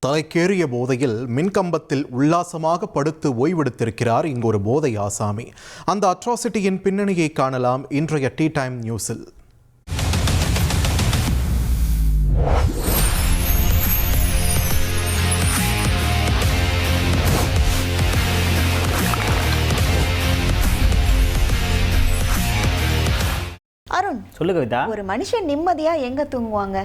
தலைக்கேறிய போதையில் மின்கம்பத்தில் உல்லாசமாக படுத்து ஓய்வெடுத்திருக்கிறார் இங்கு ஒரு போதை ஆசாமி. அந்த அட்ராசிட்டியின் பின்னணியை காணலாம் இன்றைய டீ டைம் நியூஸில். அருண், சொல்லு கவிதா. ஒரு மனுஷன் நிம்மதியா எங்க தூங்குவாங்க?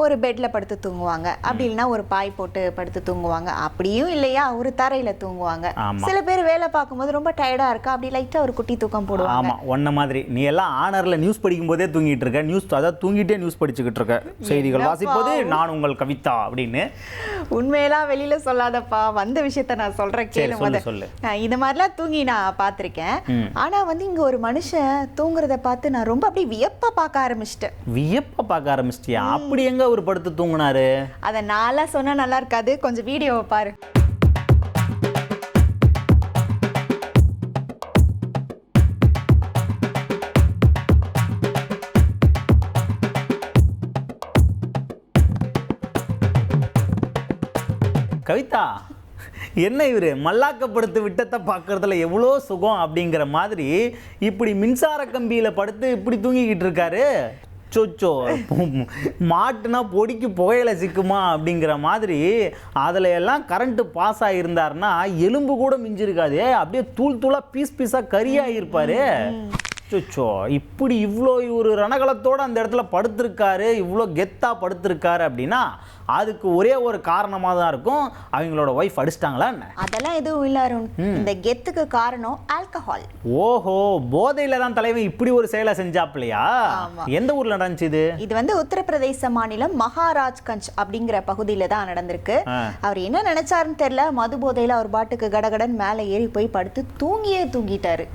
ஒரு பெட்ல படுத்து தூங்குவாங்க, அப்படி இல்லைன்னா ஒரு பாய் போட்டு படுத்து தூங்குவாங்க, அப்படியும் இல்லையா ஒரு தரையில தூங்குவாங்க. சில பேர் வேலை பார்க்கும்போது ரொம்ப டயர்டா இருக்கா, அப்படி லைட்டா ஒரு குட்டி தூக்கம் போடுவாங்க. ஆமா, ஒன்ன மாதிரி நீ எல்லாம் ஆனர்ல நியூஸ் படிக்கும் போதே தூங்கிட்டு இருக்க. நியூஸ் அதாவது தூங்கிட்டே நியூஸ் படிச்சுக்கிட்டு இருக்க. செய்திகள் வாசிப்போது நான் உங்கள் கவிதா அப்படின்னு. உண்மையெல்லாம் வெளியில சொல்லாதப்பா, வந்த விஷயத்த நான் சொல்றேன் கேளு. சொல்லு. இந்த மாதிரிலாம் தூங்கி நான் பார்த்திருக்கேன். ஆனா இங்க ஒரு மனுஷன் தூங்குறத பார்த்து நான் ரொம்ப அப்படி வியப்பா பார்க்க ஆரம்பிச்சிட்டேன். வியப்பா பார்க்க ஆரம்பிச்சிட்டியா? அப்படி எங்க ஒரு படுத்து தூங்குனாரு? அத நாளா சொன்னா நல்லா இருக்காது, கொஞ்சம் வீடியோவை பாரு. கவிதா, என்ன இவரு மல்லாக்கப்படுத்து விட்டத்தை பார்க்கறதுல எவ்வளோ சுகம் அப்படிங்கிற மாதிரி இப்படி மின்சார கம்பியில படுத்து இப்படி தூங்கிக்கிட்டு இருக்காரு. சொச்சோ, மாட்டுனா பொடிக்கு புகையில சிக்குமா அப்படிங்கிற மாதிரி அதில் எல்லாம் கரண்ட்டு பாஸ் ஆகியிருந்தாருன்னா எலும்பு கூட மிஞ்சிருக்காது, அப்படியே தூள் தூளாக பீஸ் பீஸாக கறியாகிருப்பாரு. சொச்சோ, இப்படி இவ்வளோ ஒரு ரணகலத்தோடு அந்த இடத்துல படுத்திருக்காரு, இவ்வளோ கெத்தாக படுத்திருக்காரு அப்படின்னா அதுக்கு ஒரே ஒரு காரணமாக தான் இருக்கும். அவங்களோட ஒய்ஃப் அடிச்சிட்டாங்களா என்ன? அதெல்லாம் எதுவும் இல்லை அருண். இந்த கெத்துக்கு காரணம் ஆல்கஹால். ஓஹோ, போதையில தான் தலைவன் இப்படி ஒரு செயலை செஞ்சாப்லையா? எந்த ஊர்ல நடந்துச்சு இது? இது உத்தரப்பிரதேச மாநிலம் மகாராஜ்கஞ்ச் அப்படிங்கிற பகுதியில தான் நடந்திருக்கு. அவர் என்ன நினைச்சாருன்னு தெரியல, மது போதையில அவர் பாட்டுக்கு கடகடன் மேல ஏறி போய் படுத்து தூங்கிட்டாரு.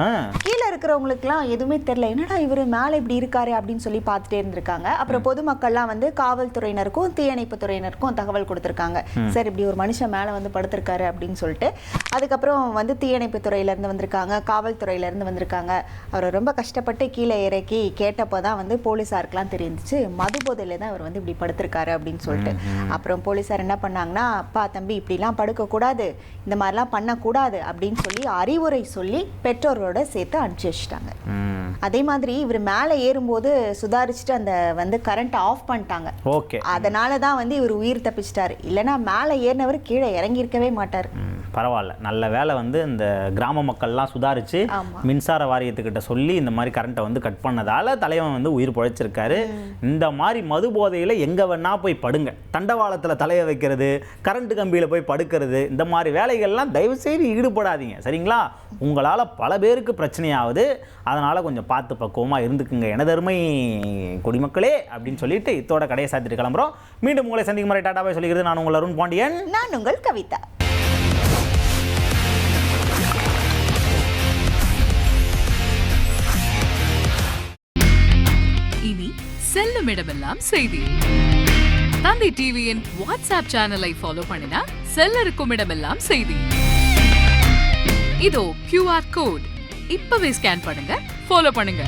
கீழே இருக்கிறவங்களுக்கு எல்லாம் எதுவுமே தெரியல, என்னடா இவரு மேல இப்படி இருக்காரு அப்படின்னு சொல்லி பார்த்துட்டே இருந்திருக்காங்க. அப்புறம் பொதுமக்கள்லாம் காவல்துறையினருக்கும் தீயணைப்பு துறையினருக்கும் தகவல் கொடுத்திருக்காங்க. சார், இப்படி ஒரு மனுஷன் மேல படுத்திருக்காரு அப்படின்னு சொல்லிட்டு. அதுக்கப்புறம் தீயணைப்பு துறையில இருந்து வந்திருக்காங்க, காவல்துறையில இருந்து வந்திருக்காங்க. அவர் ரொம்ப கஷ்டப்பட்டு கீழே இறக்கி கேட்டப்போதான் போலீஸாருக்கெல்லாம் தெரிஞ்சிச்சு மது போதையில தான் அவர் இப்படி படுத்திருக்காரு அப்படின்னு சொல்லிட்டு. அப்புறம் போலீஸார் என்ன பண்ணாங்கன்னா, அப்பா தம்பி இப்படிலாம் படுக்க கூடாது, இந்த மாதிரிலாம் பண்ணக்கூடாது அப்படின்னு சொல்லி அறிவுரை சொல்லி பெற்றோரோட சேர்த்து அனுப்பிச்சு வச்சுட்டாங்க. அதே மாதிரி இவர் மேலே ஏறும்போது சுதாரிச்சுட்டு அந்த கரண்ட் ஆஃப் பண்ணிட்டாங்க. அதனாலதான் இவர் உயிர் தப்பிச்சிட்டாரு. இல்லைன்னா மேலே ஏறினவர் கீழே இறங்கி இருக்கவே மாட்டார். பரவாயில்ல, நல்ல வேலை இந்த கிராம மக்கள்லாம் சுதாரிச்சு மின்சார வாரியத்துக்கிட்ட சொல்லி இந்த மாதிரி கரண்ட்டை கட் பண்ணதால தலைவன் உயிர் பிழைச்சிருக்காரு. இந்த மாதிரி மது போதையில் எங்கே வேணா போய் படுங்க, தண்டவாளத்தில் தலையை வைக்கிறது, கரண்ட் கம்பியில் போய் படுக்கிறது, இந்த மாதிரி வேலைகள்லாம் தயவு செய்து ஈடுபடாதீங்க, சரிங்களா? உங்களால் பல பேருக்கு பிரச்சனையாகுது. அதனால் கொஞ்சம் பார்த்து பக்குவமாக இருந்துக்குங்க எனதருமை குடிமக்களே அப்படின்னு சொல்லிட்டு இதோட கடையை சாத்திட்டு கிளம்புறோம். மீண்டும் உங்களை சந்திக்கும் முறை டாடா பாய் சொல்லிக்கிறது நான் உங்கள் அருண் பாண்டியன். நான் உங்கள் கவிதா. இனி செல்லும் இடமெல்லாம் செய்தி. தந்தி டிவியின் வாட்ஸ்அப் சேனலை ஃபாலோ பண்ணினா செல்ல இருக்கும் இடமெல்லாம் செய்தி. இதோ QR கோட், இப்பவே ஸ்கேன் பண்ணுங்க, ஃபாலோ பண்ணுங்க.